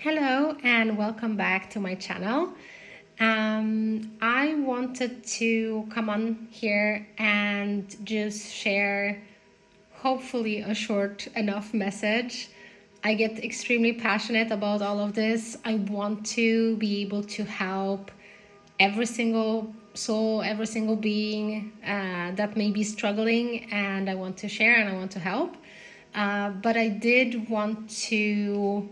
Hello and welcome back to my channel. I wanted to come on here and just share hopefully a short enough message. I get extremely passionate about all of this. I want to be able to help every single soul, every single being that may be struggling, and I want to share and I want to help. But I did want to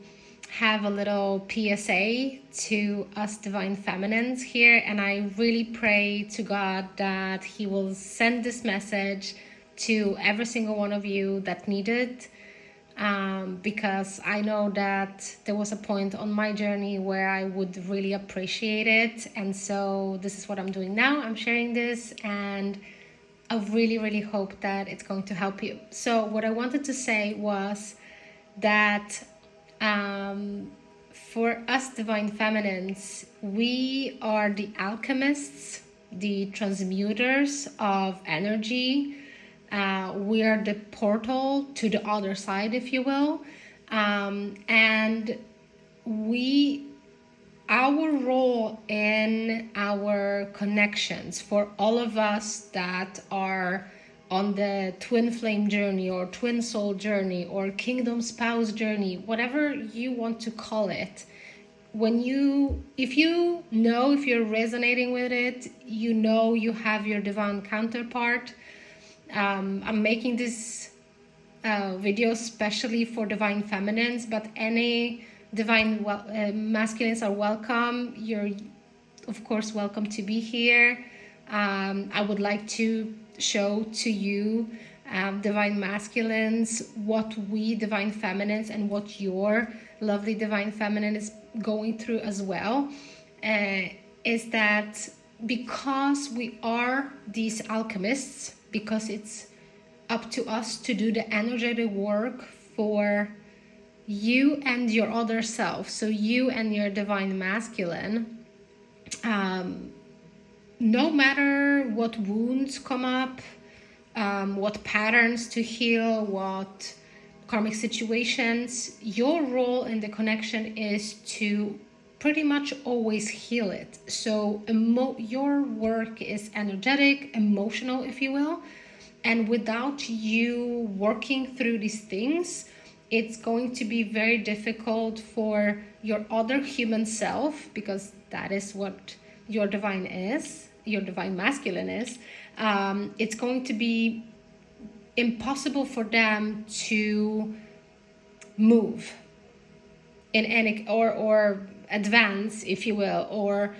have a little PSA to us divine feminines here, and I really pray to God that He will send this message to every single one of you that need it. Because I know that there was a point on my journey where I would really appreciate it, and so this is what I'm doing now. I'm sharing this, and I really hope that it's going to help you. So what I wanted to say was that for us divine feminines, we are the alchemists, the transmuters of energy. We are the portal to the other side, if you will. And our role in our connections, for all of us that are on the twin flame journey or twin soul journey or kingdom spouse journey, whatever you want to call it, if you're resonating with it, you have your divine counterpart. I'm making this video especially for divine feminines, but any divine masculines are welcome. You're of course welcome to be here. I would like to show to you divine masculines what we divine feminines and what your lovely divine feminine is going through as well, is that because we are these alchemists, because it's up to us to do the energetic work for you and your other self, so you and your divine masculine, no matter what wounds come up, what patterns to heal, what karmic situations, your role in the connection is to pretty much always heal it. So your work is energetic, emotional, if you will. And without you working through these things, it's going to be very difficult for your other human self, because that is what your divine is, your divine masculine is. It's going to be impossible for them to move in any or advance, if you will, or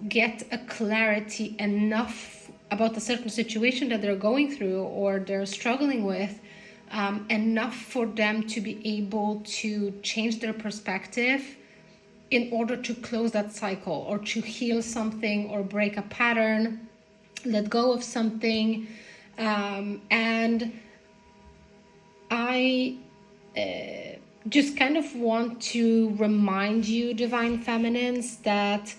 get a clarity enough about a certain situation that they're going through or they're struggling with, enough for them to be able to change their perspective in order to close that cycle or to heal something or break a pattern, let go of something. And I just kind of want to remind you, divine feminines, that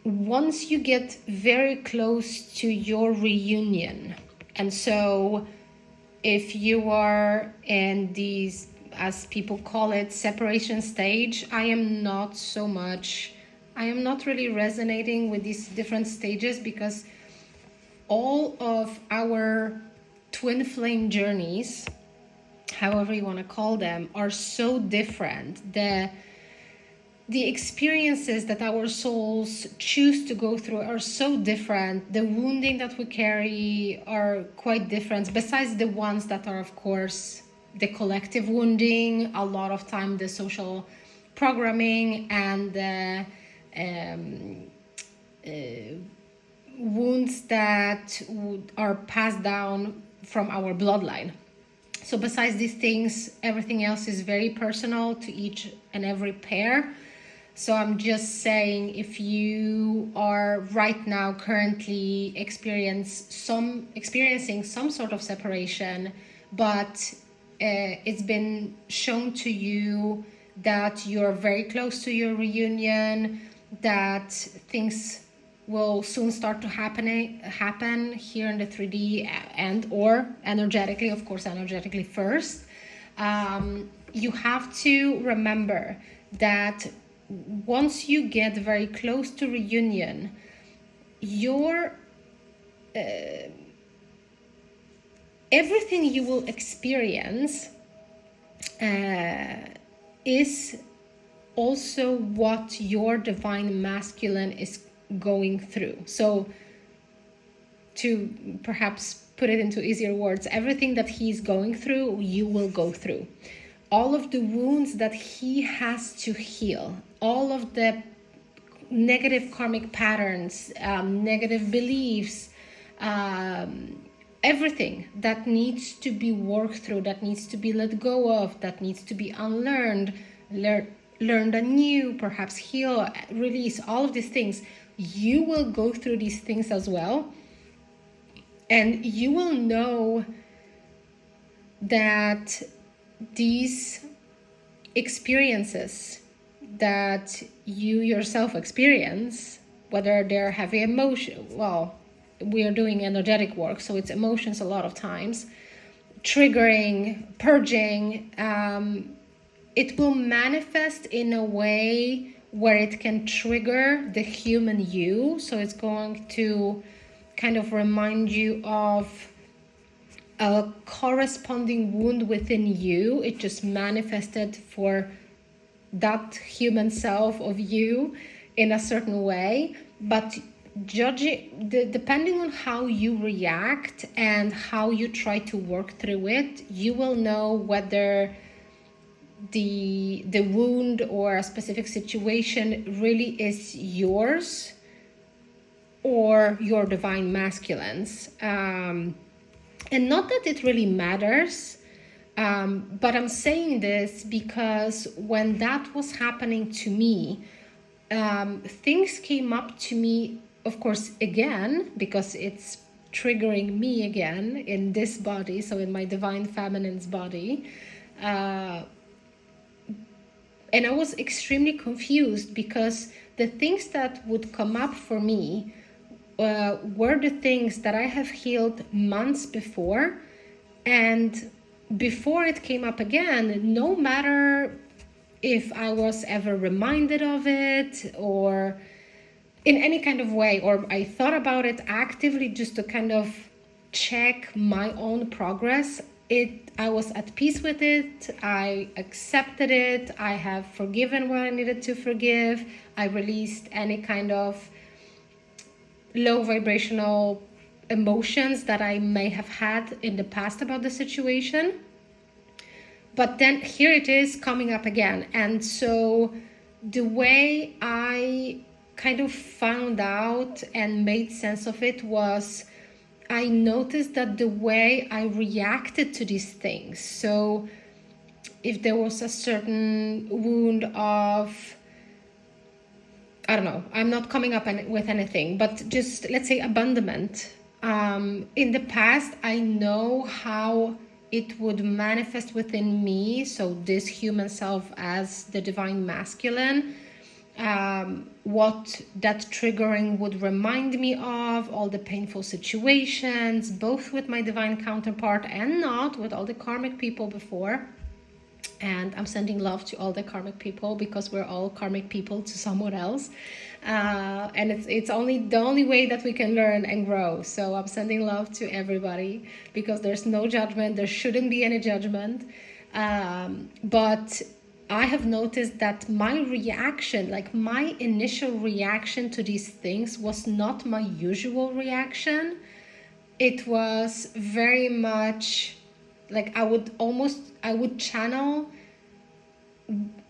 once you get very close to your reunion, and so if you are in these, as people call it, separation stage, I am not really resonating with these different stages, because all of our twin flame journeys, however you want to call them, are so different. The experiences that our souls choose to go through are so different. The wounding that we carry are quite different, besides the ones that are, of course, the collective wounding, a lot of time the social programming and the wounds that are passed down from our bloodline. So besides these things, everything else is very personal to each and every pair. So I'm just saying, if you are right now currently experiencing some sort of separation, but it's been shown to you that you're very close to your reunion, that things will soon start to happen here in the 3D and or energetically, of course, energetically first. you have to remember that once you get very close to reunion, your everything you will experience is also what your divine masculine is going through. So to perhaps put it into easier words, everything that he's going through, you will go through. All of the wounds that he has to heal, all of the negative karmic patterns, negative beliefs, everything that needs to be worked through, that needs to be let go of, that needs to be unlearned, learned anew, perhaps heal, release, all of these things. You will go through these things as well. And you will know that these experiences that you yourself experience, whether they're heavy emotion, well, we are doing energetic work, so it's emotions a lot of times, triggering, purging, it will manifest in a way where it can trigger the human you. So it's going to kind of remind you of a corresponding wound within you. It just manifested for that human self of you in a certain way. But depending on how you react and how you try to work through it, you will know whether the wound or a specific situation really is yours or your divine masculines. And not that it really matters, but I'm saying this because when that was happening to me, things came up to me, of course, again, because it's triggering me again in this body, so in my divine feminine's body. And I was extremely confused because the things that would come up for me were the things that I have healed months before. And before it came up again, no matter if I was ever reminded of it or in any kind of way, or I thought about it actively just to kind of check my own progress, I was at peace with it. I accepted it. I have forgiven what I needed to forgive. I released any kind of low vibrational emotions that I may have had in the past about the situation. But then here it is coming up again. And so the way I kind of found out and made sense of it was I noticed that the way I reacted to these things, so if there was a certain wound of, I don't know, I'm not coming up with anything, but just let's say abandonment. In the past, I know how it would manifest within me, so this human self as the divine masculine, what that triggering would remind me of, all the painful situations, both with my divine counterpart and not, with all the karmic people before. And I'm sending love to all the karmic people because we're all karmic people to someone else. And it's only the only way that we can learn and grow. So I'm sending love to everybody because there's no judgment. There shouldn't be any judgment. But I have noticed that my reaction, like my initial reaction to these things was not my usual reaction. It was very much like I would channel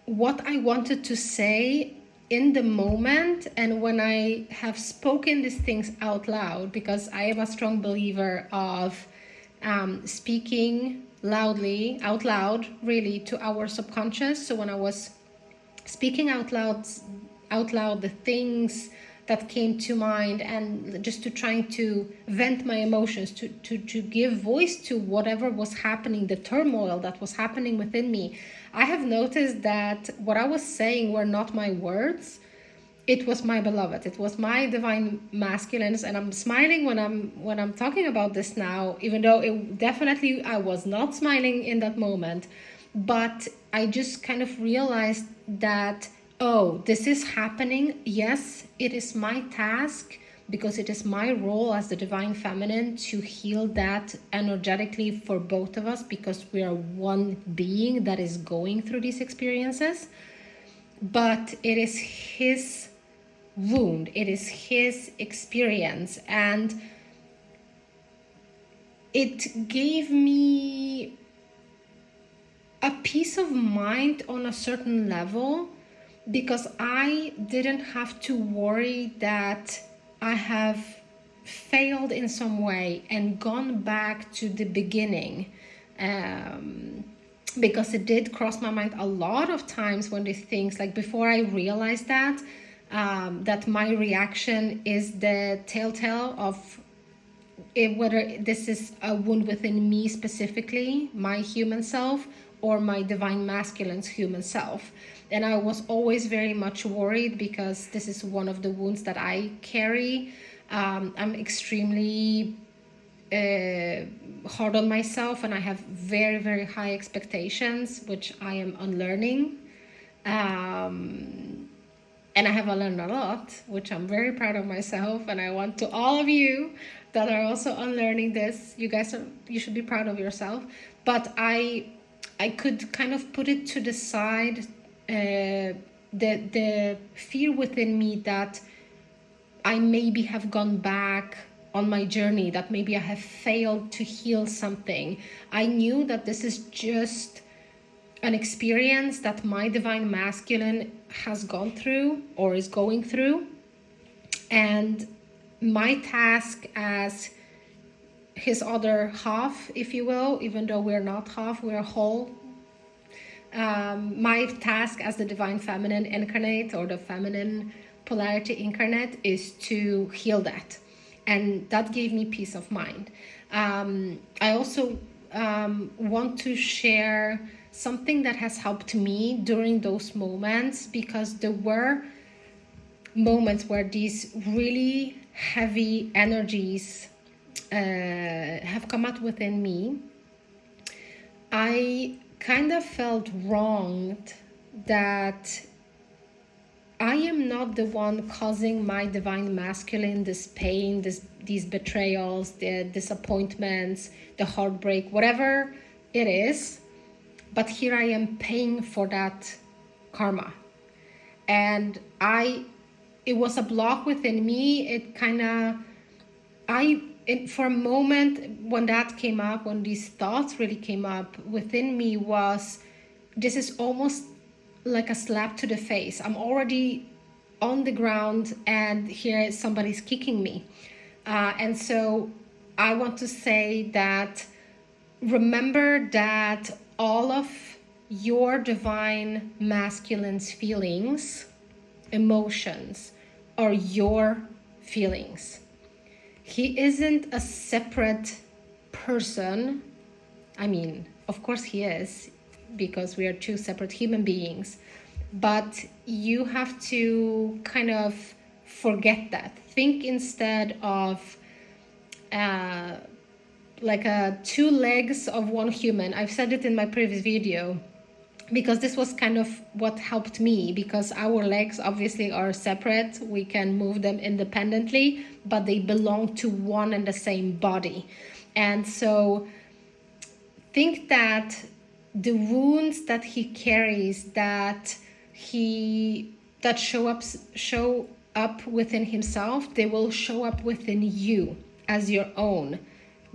what I wanted to say in the moment. And when I have spoken these things out loud, because I am a strong believer of speaking out loud, really, to our subconscious. So when I was speaking out loud the things that came to mind, and just to trying to vent my emotions, to give voice to whatever was happening, the turmoil that was happening within me, I have noticed that what I was saying were not my words. It was my beloved. It was my divine masculines, and I'm smiling when I'm talking about this now, even though it definitely I was not smiling in that moment. But I just kind of realized that, oh, this is happening. Yes, it is my task, because it is my role as the divine feminine to heal that energetically for both of us, because we are one being that is going through these experiences. But it is his wound, it is his experience, and it gave me a peace of mind on a certain level, because I didn't have to worry that I have failed in some way and gone back to the beginning. Because it did cross my mind a lot of times when these things, like before I realized that, that my reaction is the telltale of whether this is a wound within me specifically, my human self, or my divine masculine's human self. And I was always very much worried, because this is one of the wounds that I carry. I'm extremely hard on myself, and I have very, very high expectations, which I am unlearning. And I have learned a lot, which I'm very proud of myself. And I want to all of you that are also unlearning this, you should be proud of yourself. But I could kind of put it to the side, the fear within me that I maybe have gone back on my journey, that maybe I have failed to heal something. I knew that this is just an experience that my divine masculine has gone through or is going through. And my task as his other half, if you will, even though we're not half, we're whole. My task as the divine feminine incarnate, or the feminine polarity incarnate, is to heal that. And that gave me peace of mind. I also want to share something that has helped me during those moments, because there were moments where these really heavy energies have come out within me. I kind of felt wronged that I am not the one causing my divine masculine this pain, these betrayals, the disappointments, the heartbreak, whatever it is. But here I am paying for that karma. And it was a block within me. It kind of, for a moment when that came up, when these thoughts really came up within me, was, this is almost like a slap to the face. I'm already on the ground and here somebody's kicking me. And so I want to say that, remember that all of your divine masculine's feelings, emotions, are your feelings. He isn't a separate person. I mean, of course he is, because we are two separate human beings. But you have to kind of forget that. Think instead of like two legs of one human. I've said it in my previous video, because this was kind of what helped me, because our legs obviously are separate. We can move them independently, but they belong to one and the same body. And so think that the wounds that he carries, that show up within himself, they will show up within you as your own,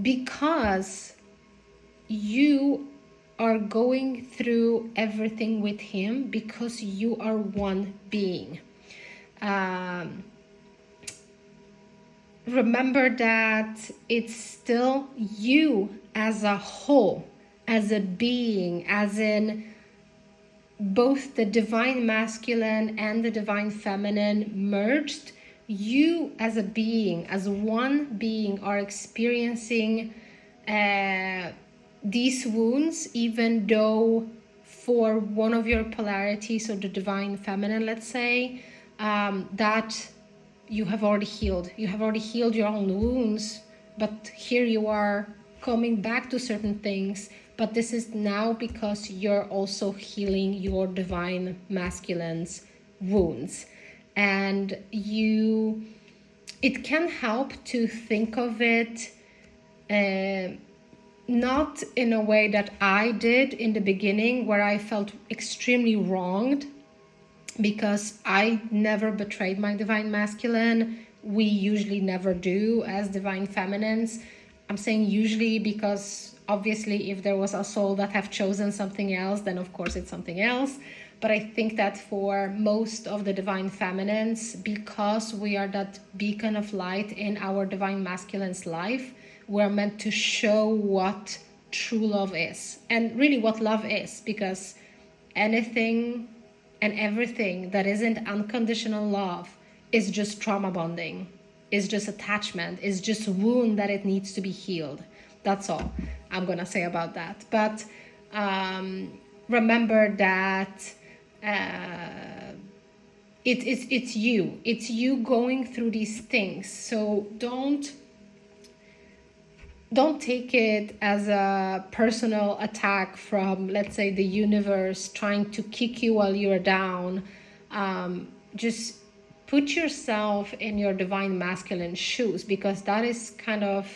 because you are going through everything with him, because you are one being. Remember that it's still you as a whole, as a being, as in both the divine masculine and the divine feminine merged. You as a being, as one being, are experiencing these wounds, even though for one of your polarities, or the divine feminine, let's say, that you have already healed. You have already healed your own wounds, but here you are coming back to certain things but this is now because you're also healing your divine masculine's wounds. And it can help to think of it not in a way that I did in the beginning, where I felt extremely wronged because I never betrayed my divine masculine. We usually never do as divine feminines. I'm saying usually because obviously if there was a soul that have chosen something else, then of course it's something else. But I think that for most of the divine feminines, because we are that beacon of light in our divine masculine's life, we're meant to show what true love is and really what love is, because anything and everything that isn't unconditional love is just trauma bonding, is just attachment, is just a wound that it needs to be healed. That's all I'm gonna say about that. But remember that it's you going through these things. So don't take it as a personal attack from, let's say, the universe trying to kick you while you're down. Just put yourself in your divine masculine shoes, because that is kind of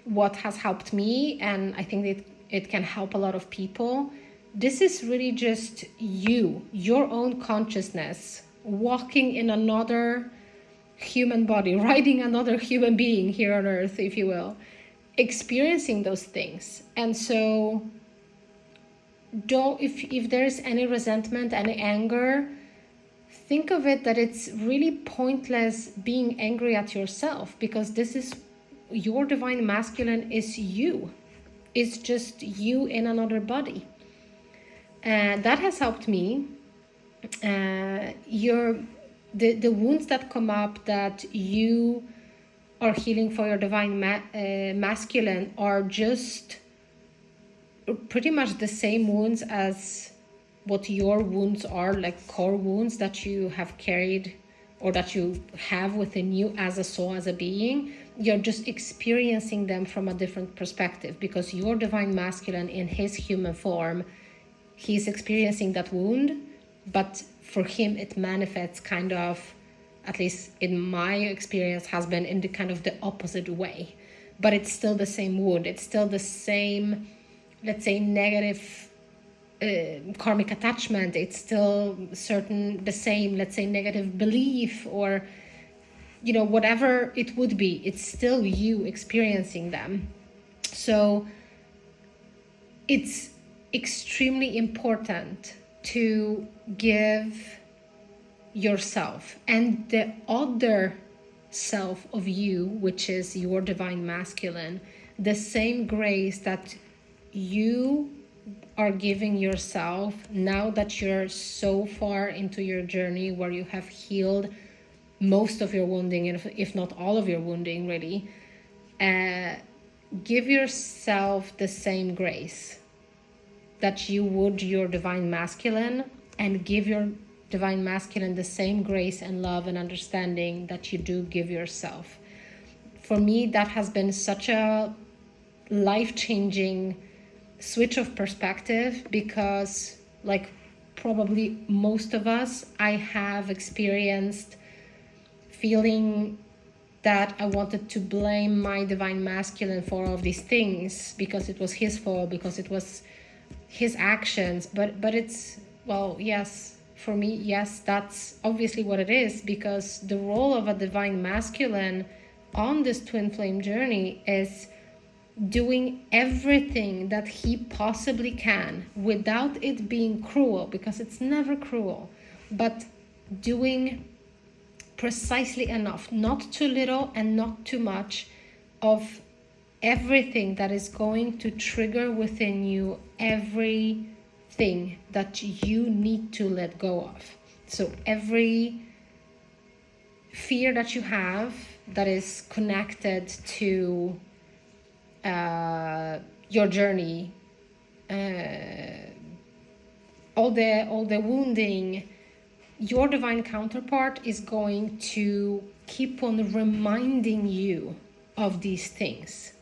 what has helped me, and I think it can help a lot of people. This is really just your own consciousness walking in another human body, riding another human being here on earth, if you will, experiencing those things. And so if there's any resentment, any anger, think of it that it's really pointless being angry at yourself, because this is your divine masculine is you. It's just you in another body. And that has helped me. The wounds that come up that you are healing for your divine masculine are just pretty much the same wounds as what your wounds are, like core wounds that you have carried or that you have within you as a soul, as a being. You're just experiencing them from a different perspective, because your divine masculine in his human form, he's experiencing that wound, but for him it manifests kind of, at least in my experience, has been in the kind of the opposite way. But it's still the same wound. It's still the same, let's say, negative karmic attachment. It's still the same, let's say, negative belief, or whatever it would be. It's still you experiencing them. So it's extremely important to give yourself and the other self of you, which is your divine masculine, the same grace that you are giving yourself now that you're so far into your journey where you have healed most of your wounding, if not all of your wounding, really. Give yourself the same grace that you would your divine masculine, and give your divine masculine the same grace and love and understanding that you do give yourself. For me, that has been such a life-changing switch of perspective, because like probably most of us, I have experienced feeling that I wanted to blame my divine masculine for all of these things, because it was his fault, because it was his actions. But it's, well, yes, for me, yes, that's obviously what it is, because the role of a divine masculine on this twin flame journey is doing everything that he possibly can without it being cruel, because it's never cruel, but doing precisely enough, not too little and not too much, of everything that is going to trigger within you everything that you need to let go of. So every fear that you have that is connected to your journey, all the wounding, your divine counterpart is going to keep on reminding you of these things.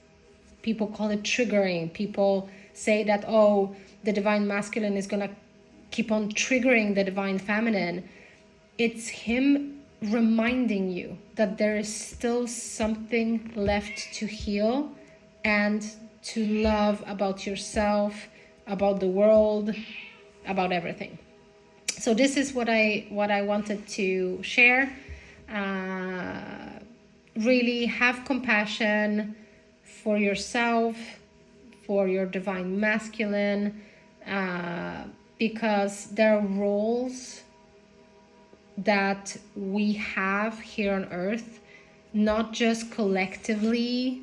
People call it triggering. People say that, oh, the divine masculine is going to keep on triggering the divine feminine. It's him reminding you that there is still something left to heal and to love about yourself, about the world, about everything. So this is what I wanted to share. Really have compassion for yourself, for your divine masculine, because there are roles that we have here on earth, not just collectively,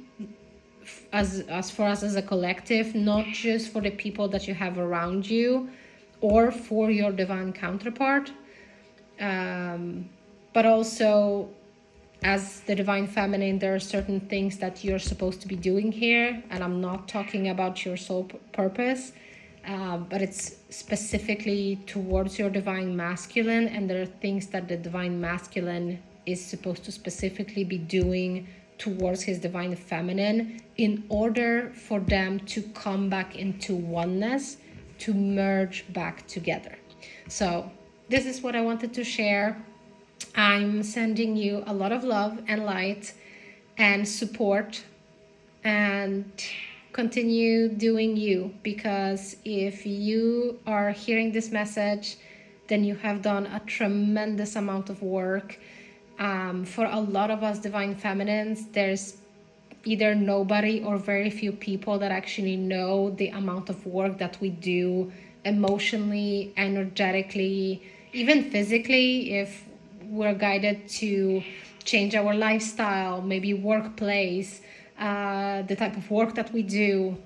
as for us as a collective, not just for the people that you have around you or for your divine counterpart, but also as the divine feminine, there are certain things that you're supposed to be doing here, and I'm not talking about your soul purpose, but it's specifically towards your divine masculine, and there are things that the divine masculine is supposed to specifically be doing towards his divine feminine in order for them to come back into oneness, to merge back together. So this is what I wanted to share. I'm sending you a lot of love and light and support, and continue doing you, because if you are hearing this message, then you have done a tremendous amount of work. For a lot of us divine feminines, there's either nobody or very few people that actually know the amount of work that we do emotionally, energetically, even physically, if we're guided to change our lifestyle, maybe workplace, the type of work that we do.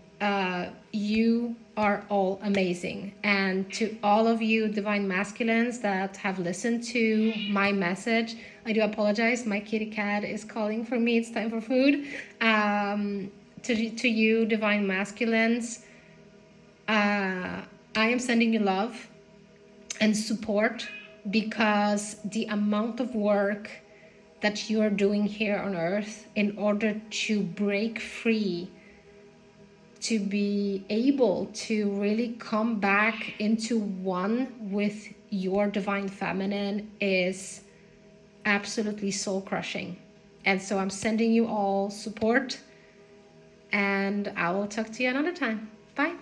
You are all amazing. And to all of you divine masculines that have listened to my message, I do apologize. My kitty cat is calling for me. It's time for food. To you divine masculines, I am sending you love and support, because the amount of work that you are doing here on earth in order to break free, to be able to really come back into one with your divine feminine, is absolutely soul crushing. And so I'm sending you all support, and I will talk to you another time. Bye.